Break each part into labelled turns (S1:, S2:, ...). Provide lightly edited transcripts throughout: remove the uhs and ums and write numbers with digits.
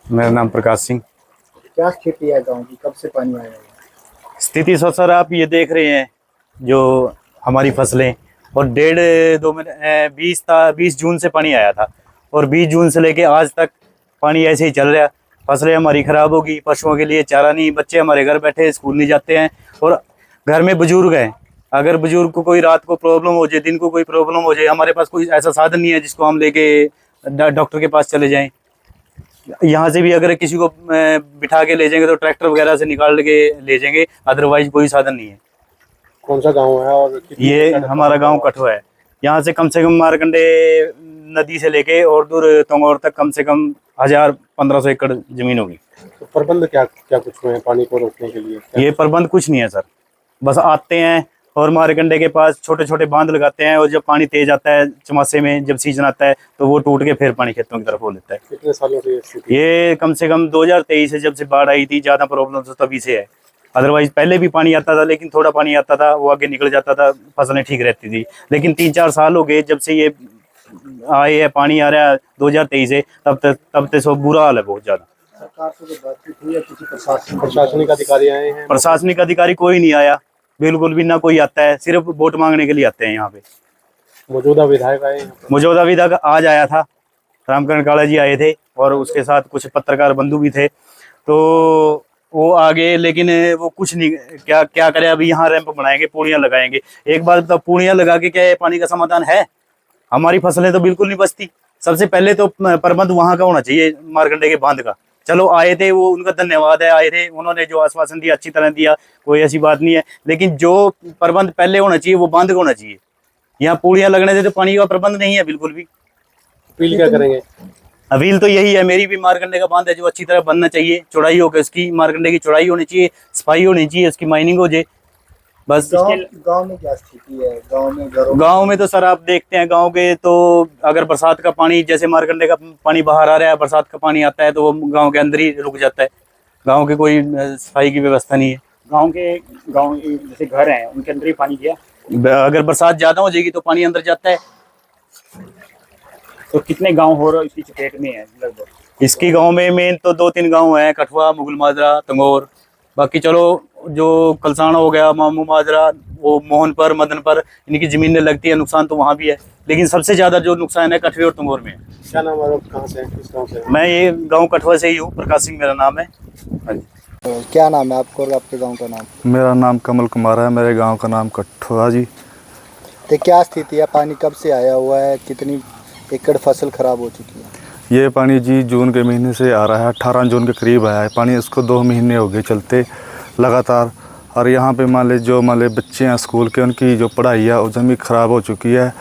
S1: मेरा नाम प्रकाश सिंह।
S2: क्या स्थिति है गांव की, कब से पानी आया है?
S1: स्थिति सर आप ये देख रहे हैं जो हमारी फसलें, और 1.5-2 महीने 20 जून से पानी आया था, और 20 जून से लेके आज तक पानी ऐसे ही चल रहा है। फसलें हमारी ख़राब होगी, पशुओं के लिए चारा नहीं, बच्चे हमारे घर बैठे स्कूल नहीं जाते हैं, और घर में बुजुर्ग हैं। अगर बुजुर्ग को कोई रात को प्रॉब्लम हो जाए, दिन को कोई प्रॉब्लम हो जाए, हमारे पास कोई ऐसा साधन नहीं है जिसको हम लेके डॉक्टर के पास चले जाएं। यहाँ से भी अगर किसी को बिठा के ले जाएंगे तो ट्रैक्टर वगैरह से निकाल के ले जाएंगे, अदरवाइज कोई साधन नहीं है।
S2: कौन सा गांव है और
S1: ये हमारा गांव कठुआ है। यहाँ से कम मारकंडे नदी से लेके और दूर तंगौर तक कम से कम 1000-1500 एकड़ जमीन होगी।
S2: तो प्रबंध क्या क्या कुछ हुए हैं पानी को रोकने के लिए?
S1: ये प्रबंध कुछ नहीं है सर, बस आते हैं और मारकंडे के पास छोटे छोटे बांध लगाते हैं, और जब पानी तेज आता है चमासे में, जब सीजन आता है तो वो टूट के फिर पानी खेतों की तरफ हो लेता है।
S2: कितने सालों से ये स्थिति?
S1: ये कम से कम 2023 से जब से बाढ़ आई थी, ज़्यादा प्रॉब्लम तो तभी से है। अदरवाइज पहले भी पानी आता था, लेकिन थोड़ा पानी आता था वो आगे निकल जाता था, फसलें ठीक रहती थी। लेकिन 3-4 साल हो गए जब से ये आए है, पानी आ रहा है 2023 से, तब तक सब बुरा हाल है बहुत ज़्यादा।
S2: सरकार से बातचीत हुई है? किसी प्रशासनिक अधिकारी आए हैं?
S1: प्रशासनिक अधिकारी कोई नहीं आया, बिल्कुल भी ना कोई आता है, सिर्फ वोट मांगने के लिए आते हैं यहाँ पे।
S2: मौजूदा विधायक आए हैं?
S1: मौजूदा विधायक आज आया था, रामकरण काला जी आए थे, और उसके साथ कुछ पत्रकार बंधु भी थे, तो वो आगे, लेकिन वो कुछ नहीं, क्या क्या करे। अभी यहाँ रैंप बनाएंगे, पूड़ियाँ लगाएंगे। एक बार तो पूड़ियाँ लगा के क्या पानी का समाधान है? हमारी फसलें तो बिल्कुल नहीं बचती। सबसे पहले तो प्रबंध वहाँ का होना चाहिए, मारकंडे के बांध का। चलो आए थे, वो उनका धन्यवाद है, आए थे, उन्होंने जो आश्वासन दिया अच्छी तरह दिया, कोई ऐसी बात नहीं है। लेकिन जो प्रबंध पहले होना चाहिए वो बांध का होना चाहिए। यहाँ पूड़ियाँ लगने से तो पानी का प्रबंध नहीं है बिल्कुल भी।
S2: अपील क्या करेंगे?
S1: अपील तो यही है मेरी भी, मारकंडे का बांध है जो अच्छी तरह बनना चाहिए, चौड़ाई होकर उसकी, मारकंडे की चौड़ाई होनी चाहिए, सफाई होनी चाहिए, उसकी माइनिंग हो जाए बस।
S2: गांव में क्या स्थिति है?
S1: गांव में तो सर आप देखते हैं, गांव के तो अगर बरसात का पानी, जैसे मारकंडे का पानी बाहर आ रहा है, बरसात का पानी आता है तो वो गांव के अंदर ही रुक जाता है। गांव के कोई सफाई की व्यवस्था नहीं है। गांव जैसे घर हैं उनके अंदर ही पानी गया, अगर बरसात ज्यादा हो जाएगी तो पानी अंदर जाता है।
S3: तो कितने गांव हो रहे इसकी चपेट में है लगभग?
S1: इसकी गांव में मेन तो 2-3 गांव हैं, कठुआ, मुगल माजरा, तंगौर। बाकी चलो जो कलसाण हो गया, मामू माजरा, वो मोहनपुर, मदनपुर, इनकी जमीनें लगती है, नुकसान तो वहाँ भी है, लेकिन सबसे ज्यादा जो नुकसान है कठुए और तंगौर में है।
S2: क्या नाम है? कहाँ से, किस गाँव से?
S1: मैं ये गांव कठुआ से ही हूँ, प्रकाश सिंह मेरा नाम है।
S2: तो क्या नाम है आपको और आपके गांव का नाम?
S4: मेरा नाम कमल कुमार है, मेरे गांव का नाम कठुआ जी।
S2: तो क्या स्थिति है? पानी कब से आया हुआ है? कितनी एकड़ फसल खराब हो चुकी है?
S4: ये पानी जी जून के महीने से आ रहा है, 18 जून के करीब आया है पानी। इसको 2 महीने हो गए चलते लगातार। और यहाँ पे मान ले बच्चे हैं स्कूल के, उनकी जो पढ़ाई है वो जमी ख़राब हो चुकी है।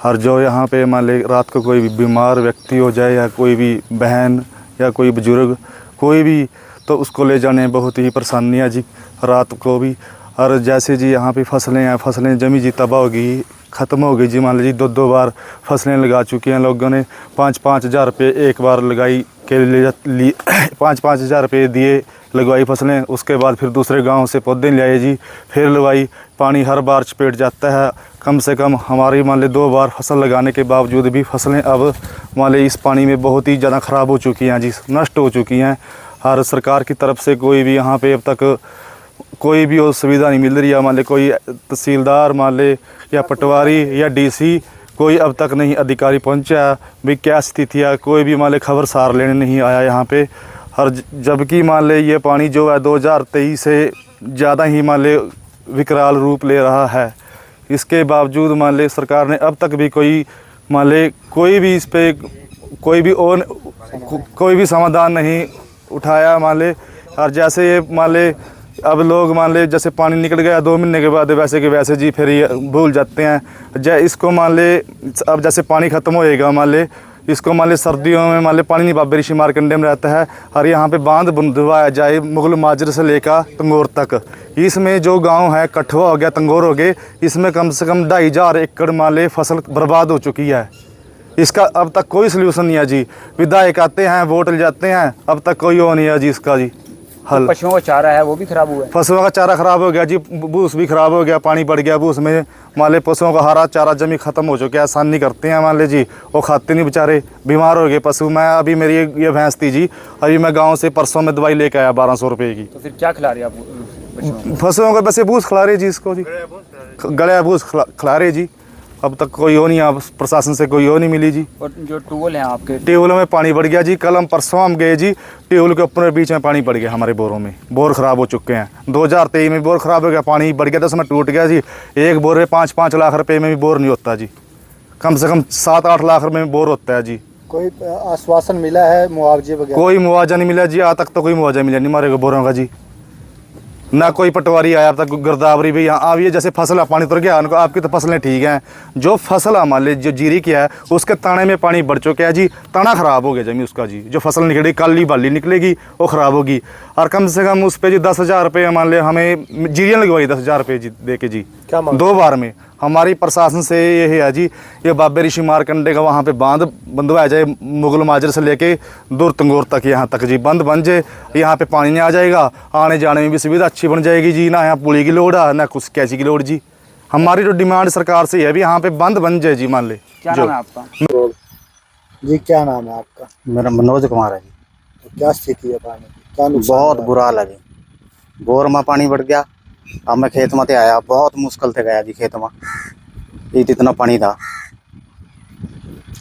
S4: और जो यहाँ पे मान ले रात को कोई भी बीमार व्यक्ति हो जाए, या कोई भी बहन या कोई बुजुर्ग कोई भी, तो उसको ले जाने में बहुत ही परेशानी है जी रात को भी। और जैसे जी यहाँ पे फसलें हैं, फसलें जमी जी तबाह होगी, ख़त्म हो गई जी। मान लीजिए 2-2 बार फसलें लगा चुके हैं लोगों ने, 5-5 हज़ार रुपये एक बार लगाई के लिए 5-5 हज़ार रुपये दिए, लगवाई फसलें। उसके बाद फिर दूसरे गांव से पौधे ले आए जी, फिर लगवाई। पानी हर बार चपेट जाता है। कम से कम हमारी मान ली 2 बार फसल लगाने के बावजूद भी फसलें अब मान ली इस पानी में बहुत ही ज़्यादा ख़राब हो चुकी हैं जी, नष्ट हो चुकी हैं। और सरकार की तरफ से कोई भी यहाँ पे अब तक कोई भी वो सुविधा नहीं मिल रही है। मान ले कोई तहसीलदार मान ले या पटवारी या डीसी, कोई अब तक नहीं अधिकारी पहुंचा भी क्या स्थिति है, कोई भी मान ले खबर सार लेने नहीं आया यहाँ पे। और जबकि मान ले ये पानी जो है 2023 से ज़्यादा ही मान ले विकराल रूप ले रहा है। इसके बावजूद मान ले सरकार ने अब तक भी कोई मान ले कोई भी इस पे कोई भी समाधान नहीं उठाया मान ले। और जैसे ये मान ले अब लोग मान ले जैसे पानी निकल गया 2 महीने के बाद वैसे के वैसे जी फिर ये भूल जाते हैं। इसको मान ले अब जैसे पानी ख़त्म होएगा मान ले, इसको मान ले सर्दियों में मान ले पानी नहीं बाबे ऋषि मारकंडे में रहता है। और यहाँ पे बांध बंधवाया जाए मुगल माजरे से लेकर तंगौर तक। इसमें जो गांव है कठुआ हो गया, तंगौर हो गए, इसमें कम से कम 2,500 एकड़ मान ले फसल बर्बाद हो चुकी है। इसका अब तक कोई सल्यूशन नहीं है जी। विधायक आते हैं, वोट ले जाते हैं, अब तक कोई वो नहीं है जी इसका जी। हल
S3: पशुओं का चारा है वो भी खराब हुआ है।
S4: फसलों का चारा खराब हो गया जी, बूस भी खराब हो गया, पानी बढ़ गया बूस में। मान ले पशुओं का हरा चारा जमी खत्म हो चुका है, आसान नहीं करते हैं मान ले जी, वो खाते नहीं बेचारे, बीमार हो गए पशु। मैं अभी मेरी ये भैंस थी जी, अभी मैं गाँव से परसों में दवाई लेके आया 1200 रुपये की।
S3: तो फिर क्या खिला रहे हैं आप पशुओं को?
S4: फसलों का वैसे बूस खिला रहे जी इसको जी, गड़े बूस खिला रहे जी। अब तक कोई हो नहीं, अब प्रशासन से कोई हो नहीं मिली जी।
S3: और जो ट्यूबवेल हैं आपके,
S4: ट्यूबवेलों में पानी बढ़ गया जी, कल हम परसों हम गए जी, ट्यूबवेल के ऊपर बीच में पानी बढ़ गया हमारे बोरों में, बोर ख़राब हो चुके हैं। 2023 में बोर ख़राब हो गया, पानी बढ़ गया तो उसमें टूट गया जी। एक बोर में 5-5 लाख रुपए में भी बोर नहीं होता जी, कम से कम 7-8 लाख रुपए में बोर होता है जी।
S2: कोई आश्वासन मिला है मुआवजे वगैरह?
S4: कोई मुआवजा नहीं मिला जी, आज तक तो कोई मुआवजा मिला नहीं हमारे को बोरों का जी। ना कोई पटवारी आया अब तक, गिरदावरी भी यहाँ अब ये जैसे फसल है पानी उतर गया उनको, आपकी तो फसलें ठीक हैं, जो फसल मान ली जो जीरी किया है उसके ताने में पानी बढ़ चुका है जी, तना ख़राब हो गया जमी उसका जी। जो फसल निकलेगी काली बाली निकलेगी वो ख़राब होगी, और कम से कम उस पर जी 10,000 रुपये मान ले हमें जीरियाँ लगवाई 10,000 रुपये जी दे के जी, 2 बार में। हमारी प्रशासन से ये है जी, ये बाबे ऋषि मारकंडे का वहाँ पे बांध बंधवाया जाए, मुगल माजर से लेके दूर तंगोर तक यहाँ तक जी बंद बन जाए, यहाँ पे पानी नहीं आ जाएगा, आने जाने में भी सुविधा अच्छी बन जाएगी जी। ना यहाँ पुली की लोड़ है ना कुछ कैसी की लोड़ जी। हमारी जो डिमांड सरकार से है भी यहाँ पे बंद बन जाए जी मान ले।
S3: क्या नाम है आपका?
S2: जी क्या नाम है आपका?
S5: मेरा मनोज कुमार है जी।
S2: तो क्या स्थिति है पानी की, क्या नुकसान
S5: बहुत
S2: हुआ है?
S5: बुरा हाल है जी, बोर में पानी बढ़ गया। अब मैं खेत में आया, बहुत मुश्किल से गया जी खेत में, इतना पानी था।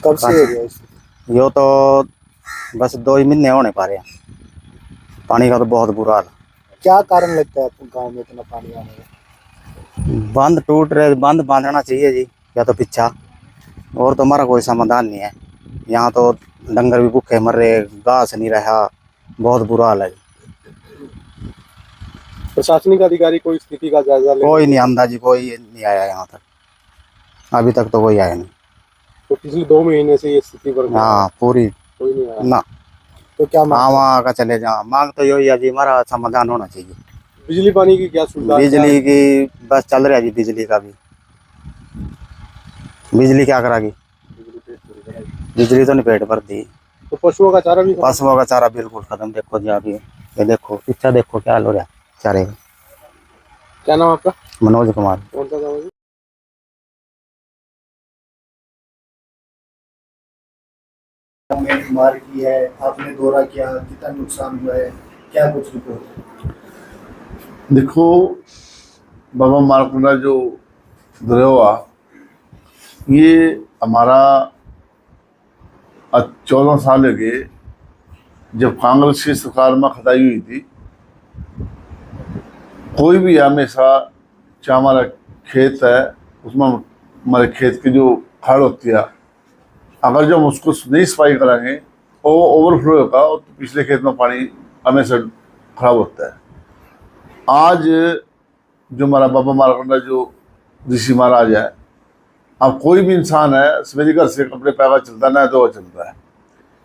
S2: कब से हो गया स्थिति?
S5: यो तो बस 2 ही महीने होने पा रहे हैं, पानी का तो बहुत बुरा हाल।
S2: क्या कारण लगता है आपको गांव में इतना पानी आने का?
S5: बांध टूट रहे, बांध बांधना चाहिए जी, या तो पीछा, और तो हमारा कोई समाधान नहीं है। यहाँ तो डंगर भी भूखे मर रहे, घास नहीं रहा, बहुत बुरा हाल है।
S2: प्रशासनिक अधिकारी कोई स्थिति का जायजा ले?
S5: कोई नहीं आंदा जी, कोई नहीं आया यहाँ तक, अभी तक तो कोई आया नहीं।
S2: तो पिछले 2 महीने से ये स्थिति बन
S5: हाँ पूरी
S2: कोई नहीं आया।
S5: ना,
S2: तो क्या
S5: हाँ
S2: मांग?
S5: वहाँ का चले जा, मांग तो यही है जी, हमारा समाधान होना चाहिए।
S2: बिजली पानी की क्या सुविधा?
S5: बिजली की बस चल रहा है जी, बिजली का भी, बिजली क्या करागी, बिजली तो नहीं पेट भर दी।
S2: तो पशुओं का चारा भी खत्म?
S5: पशुओं का चारा बिल्कुल खत्म। देखो जी अभी ये देखो पीछा देखो क्या हाल हो रहा है चारे का।
S2: क्या नाम आपका?
S5: मनोज कुमार।
S2: कौन सा गाँव है? मार की है, आपने दौरा किया, कितना नुकसान हुआ है, क्या कुछ रिपोर्ट?
S6: देखो बाबा मारकुंडा जो दरिया, ये हमारा 14 साल हो गए जब कांग्रेस की सरकार में खदाई हुई थी। कोई भी हमेशा चाहे हमारा खेत है उसमें हमारे खेत की जो खाड़ होती है, अगर जो हम उसको नहीं सफाई कराएंगे और ओवरफ्लो होगा तो पिछले खेत में पानी हमेशा खराब होता है। आज जो हमारा बाबा मारकुंडा जो ऋषि महाराज है, अब कोई भी इंसान है सवेरे घर से कपड़े पैगा चलता है ना तो चलता है,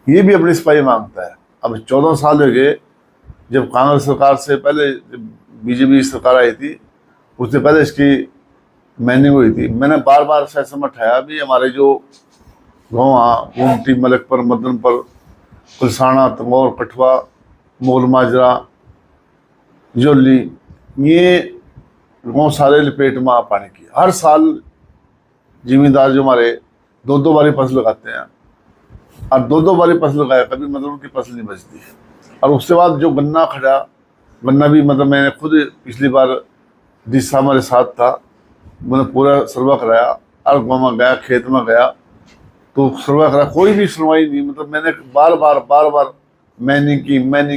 S6: ये भी अपनी सफाई मांगता है। अब 14 साल हो गए जब कांग्रेस सरकार से पहले, जब बीजेपी सरकार आई थी उससे पहले इसकी मैनिंग हुई थी। मैंने बार बार शासन में उठाया भी हमारे जो गाँव गुमटी, मलकपुर, मदनपुर, कुलसाना, तंगौर, कठवा, मोल माजरा, जोली, ये गाँव सारे लपेट में पानी की। हर साल जिम्मेदार जो हमारे 2-2 बारी फसल लगाते हैं और 2-2 बारी फसल लगाया कभी मतलब उनकी फसल नहीं बचती। और उसके बाद जो गन्ना खड़ा, गन्ना भी मतलब मैंने खुद पिछली बार दिशा हमारे साथ था, मैंने पूरा सर्वा कराया और गाँव में गया, खेत में गया तो सर्वा कराया, कोई भी सुनवाई नहीं। मतलब मैंने बार बार मैनिंग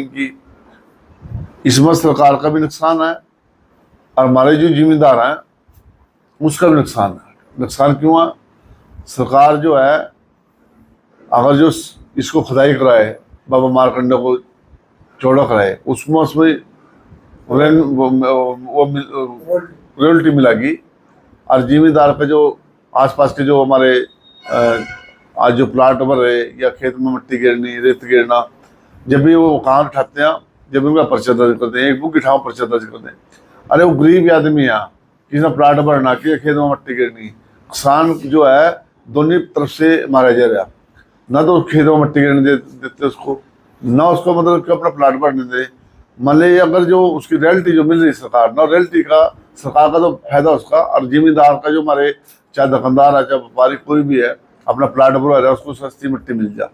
S6: की। इसमें सरकार का भी नुकसान है और हमारे जो जिम्मेदार हैं उसका भी नुकसान है। नुकसान क्यों है? सरकार जो है अगर जो इसको खुदाई कराए, बाबा मारकंडा को चौड़ा कराए, उसमें रॉयल्टी मिलेगी और जिम्मेदार का जो आसपास के जो हमारे आज जो प्लाट भर रहे या खेत में मिट्टी गिरनी, रेत गिरना, जब भी वो कहाँ उठाते हैं, जब भी उनका पर्चा दर्ज करते हैं, एक बुक उठाओ पर्चा दर्ज करते हैं। अरे वो गरीब आदमी है, किसी ने प्लाट भरना, कि खेत में मिट्टी गिरनी, किसान जो है दोनों तरफ से मारा जा रहा, ना तो खेतों में मिट्टी गिरने देते उसको, ना उसको मतलब कि अपना प्लाट भरने दे, मान लीजिए अगर जो उसकी रॉयल्टी जो मिल रही सरकार ना, रॉयल्टी का सरकार का तो फायदा उसका, और जिम्मेदार का जो हमारे चाहे दुकानदार है चाहे व्यापारी कोई भी है अपना प्लाट बना रहा है उसको सस्ती मिट्टी मिल जाए।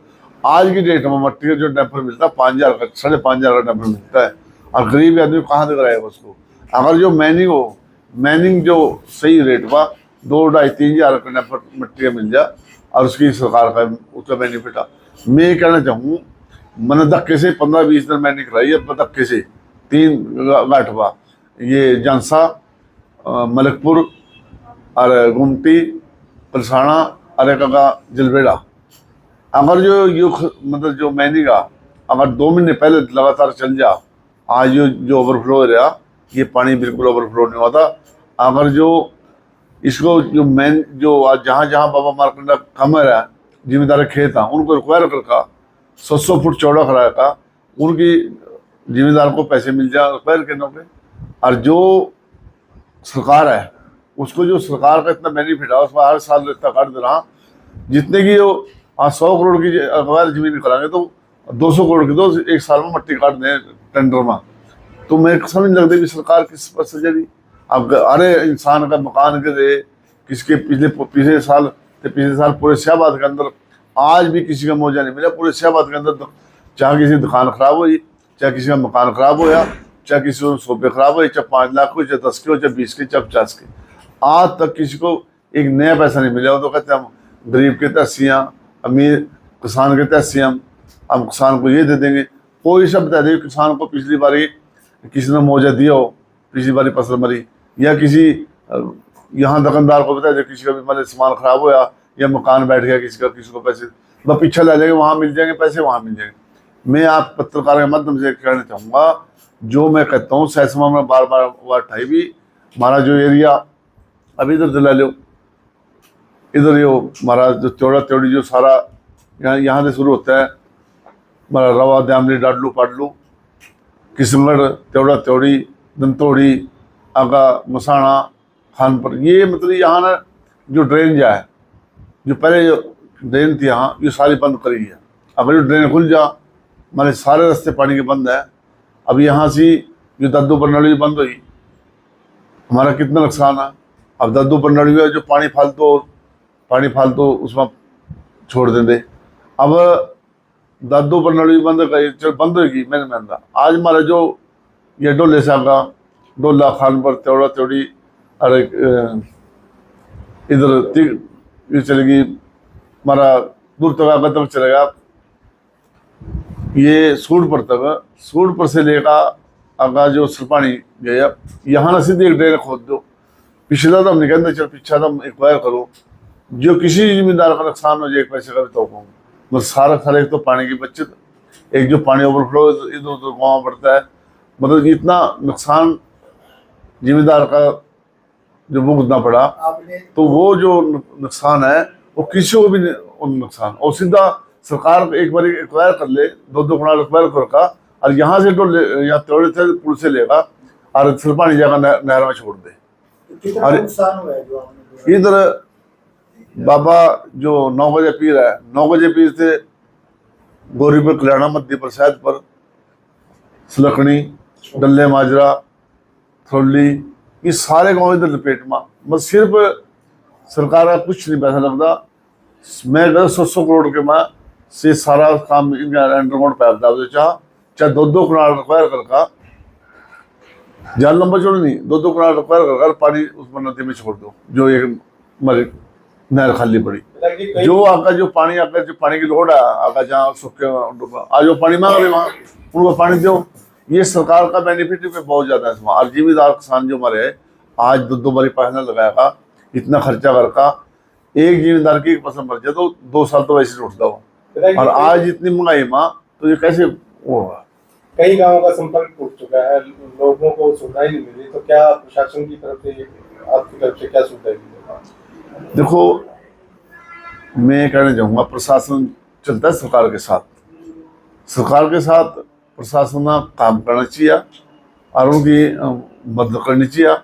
S6: आज की डेट में मट्टी का जो डंपर मिलता है 5,000 का 5,500 का डंपर मिलता है, और गरीब आदमी कहाँ से कराएगा उसको। अगर जो मैनिंग हो, मैनिंग जो सही रेट हुआ 2,500-3,000 का डंपर मिट्टी का मिल जाए और उसकी सरकार का उसका बेनिफिट है। मैं ये कहना चाहूँ मैंने धक्के से 15-20 दिन मैंने कराई है, धक्के से 3 गाठवा ये जानसा, मलिकपुर और गुमटी, पलसाना और एक जलबेड़ा। अगर जो मतलब जो मैंने कहा अगर 2 महीने पहले लगातार चल जा, आज जो ओवरफ्लो हो रहा ये पानी बिल्कुल ओवरफ्लो नहीं हुआ था। अगर जो इसको जो आज जहाँ जहाँ बाबा मार्कंडा कम रहा जिम्मेदार खेत था उनको रिक्वायर करका 100 फुट चौड़ा कराया था, उनकी जिम्मेदार को पैसे मिल जाए रिक्वायर करने पे। और जो सरकार है उसको जो सरकार का इतना बेनिफिट है उसमें हर साल इतना काट दे रहा, जितने की जो 100 करोड़ की अखबार जमीन कराएंगे तो 200 करोड़ की तो एक साल में मट्टी काट दें टेंडर में। तो मैं समझ लगता है सरकार किस पर सजेगी। अब अरे इंसान का मकान के दे किसके पिछले साल पूरे शाहबाद के अंदर आज भी किसी का मुआवजा नहीं मिला। पूरे शाहबाद के अंदर चाहे किसी दुकान खराब हुई, चाहे किसी का मकान खराब होया, चाहे किसी को सोफे खराब हुए, चाहे 5 लाख को, चाहे 10 के हो, चाहे 20 के, चाहे 50 के, आज तक किसी को एक नया पैसा नहीं मिला। वो तो कहते हैं हम गरीब के तहसियाँ, अमीर किसान के तहसियाँ, हम किसान को ये दे देंगे। कोई सब बता दे किसान को पिछली बारी किसी ने मुआवजा दिया हो, पिछली बारी फसल मरी, या किसी यहाँ दुकानदार को बता दे किसी का भी मतलब सामान खराब होया या मकान बैठ गया किसी को पैसे बस पीछे ले जाएंगे, वहाँ मिल जाएंगे पैसे, वहाँ मिल जाएंगे। मैं आप पत्रकार के माध्यम से कहना चाहूँगा, जो मैं कहता हूँ सैसमा में बार बार उठाई भी हमारा जो एरिया अभी इधर दिला लो, इधर यो हमारा जो त्योड़ा त्योड़ी जो सारा यहाँ से शुरू होता है हमारा रवा दामली डाडलू पाडलू किशनगढ़ त्योड़ा त्योड़ी दंतोड़ी आगा मसाना खानपुर, ये मतलब यहाँ ना जो ड्रेन जा है जो पहले जो ड्रेन थी यहाँ ये सारी बंद करी है। अगर जो ड्रेन खुल जा माने सारे रास्ते पानी के बंद है। अब यहाँ से जो दद्दू प्रणाली बंद हुई हमारा कितना नुकसान है। अब दद्दू प्रणाली है जो पानी फालतू उसमें छोड़ देंगे। अब दद्दू प्रणाली बंद करी चल बंद होगी मैंने मानता। आज हमारा जो ये डोले सागा डोला खानपुर त्योड़ा त्योड़ी और इधर ये चलेगी हमारा दूर तक चलेगा ये सूरपुर तक, सूरपुर से लेकर आगा जो सरपानी गया यहाँ ना सीधे एक ड्रेन खोद दो। पिछला तो हम नहीं कहते चल पीछा तो एक्वायर करो, जो किसी जिम्मेदार का नुकसान हो जाए एक पैसे का भी तो कहूँ मतलब सारा एक तो पानी की बचत, एक जो पानी ओवरफ्लो इधर उधर गाँव पड़ता है, मतलब इतना नुकसान जिम्मेदार का जो भुगतना पड़ा। तो वो जो नुकसान है वो किसी को भी नुकसान और सीधा सरकार एक बार एक्वायर कर ले 2 कनाल एक्वायर कर और यहाँ से तो यहाँ त्योड़े से पुल से लेगा और सरपानी जगह नहर में छोड़ दे। और इधर बाबा जो 9 बजे पीर है 9 बजे पीर से गौरीपुर कल्याणा मध्य प्रसाद पर सलखनी डल्ले माजरा थोली ये सारे गांव इधर लपेट में बस सिर्फ सरकार का कुछ नहीं पैसा लगता। मैं 100 करोड़ के में से सारा काम अंडरग्राउंड पाइप डाल दे चाहे 2 कनाल रिक्वायर करका जाल लंबा छोड़ नहीं 2 कनाल रिक्वायर कर पानी उसमें नदी में छोड़ दो जो एक मरे नहर खाली पड़ी। जो आका जो पानी की लोड है आका जहाँ सूखे आज वो पानी मांग रहे वहाँ उनको पानी दो। ये सरकार का बेनिफिट पे बहुत ज़्यादा है इसमें। और जिम्मेदार किसान जो हमारे आज 2 बारी पैसा लगाएगा इतना खर्चा करका एक जिम्मेदार की फसल मर जाए तो 2 साल तो वैसे उठता हो। और आज इतनी महंगाई माँ तो ये कैसे वो होगा।
S7: कई गांवों का संपर्क टूट चुका है, लोगों को सुविधाएं नहीं मिली, तो क्या प्रशासन की तरफ से आपकी तरफ से क्या सुविधाएं मिलेगा?
S6: देखो मैं कहना चाहूँगा प्रशासन चलता है सरकार के साथ प्रशासन काम करना चाहिए और उनकी मदद करनी चाहिए।